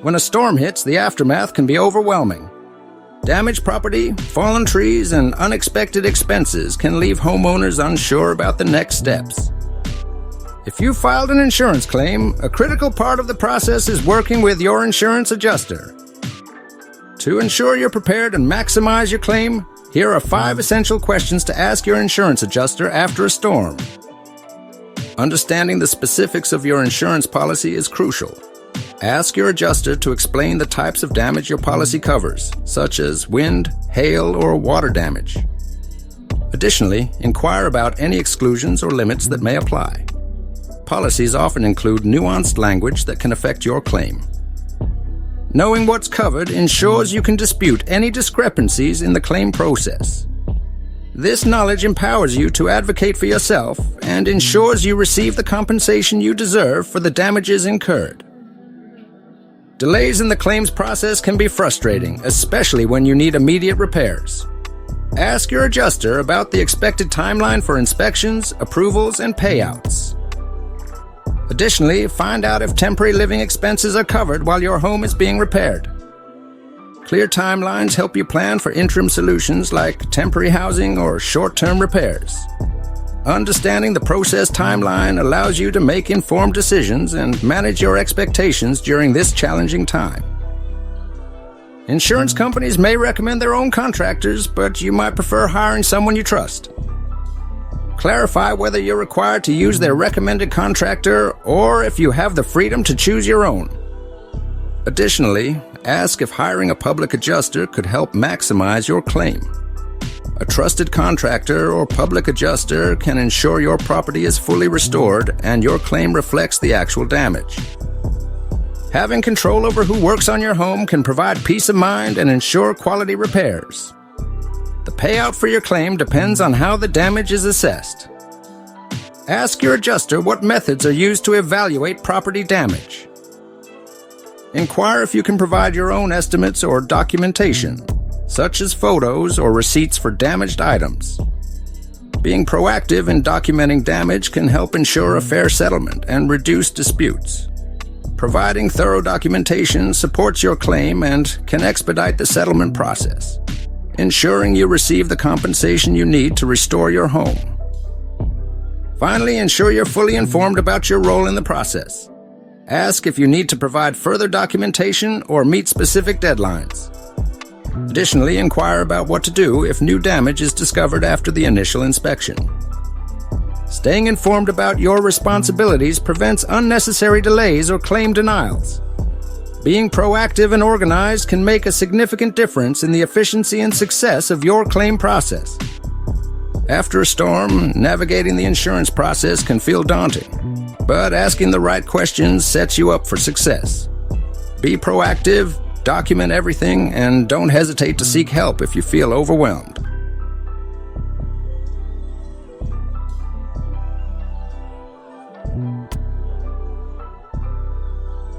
When a storm hits, the aftermath can be overwhelming. Damaged property, fallen trees, and unexpected expenses can leave homeowners unsure about the next steps. If you filed an insurance claim, a critical part of the process is working with your insurance adjuster. To ensure you're prepared and maximize your claim, here are 5 essential questions to ask your insurance adjuster after a storm. Understanding the specifics of your insurance policy is crucial. Ask your adjuster to explain the types of damage your policy covers, such as wind, hail, or water damage. Additionally, inquire about any exclusions or limits that may apply. Policies often include nuanced language that can affect your claim. Knowing what's covered ensures you can dispute any discrepancies in the claim process. This knowledge empowers you to advocate for yourself and ensures you receive the compensation you deserve for the damages incurred. Delays in the claims process can be frustrating, especially when you need immediate repairs. Ask your adjuster about the expected timeline for inspections, approvals, and payouts. Additionally, find out if temporary living expenses are covered while your home is being repaired. Clear timelines help you plan for interim solutions like temporary housing or short-term repairs. Understanding the process timeline allows you to make informed decisions and manage your expectations during this challenging time. Insurance companies may recommend their own contractors, but you might prefer hiring someone you trust. Clarify whether you're required to use their recommended contractor or if you have the freedom to choose your own. Additionally, ask if hiring a public adjuster could help maximize your claim. A trusted contractor or public adjuster can ensure your property is fully restored and your claim reflects the actual damage. Having control over who works on your home can provide peace of mind and ensure quality repairs. The payout for your claim depends on how the damage is assessed. Ask your adjuster what methods are used to evaluate property damage. Inquire if you can provide your own estimates or documentation, such as photos or receipts for damaged items. Being proactive in documenting damage can help ensure a fair settlement and reduce disputes. Providing thorough documentation supports your claim and can expedite the settlement process, ensuring you receive the compensation you need to restore your home. Finally, ensure you're fully informed about your role in the process. Ask if you need to provide further documentation or meet specific deadlines. Additionally, inquire about what to do if new damage is discovered after the initial inspection. Staying informed about your responsibilities prevents unnecessary delays or claim denials. Being proactive and organized can make a significant difference in the efficiency and success of your claim process. After a storm, navigating the insurance process can feel daunting, but asking the right questions sets you up for success. Be proactive, document everything, and don't hesitate to seek help if you feel overwhelmed.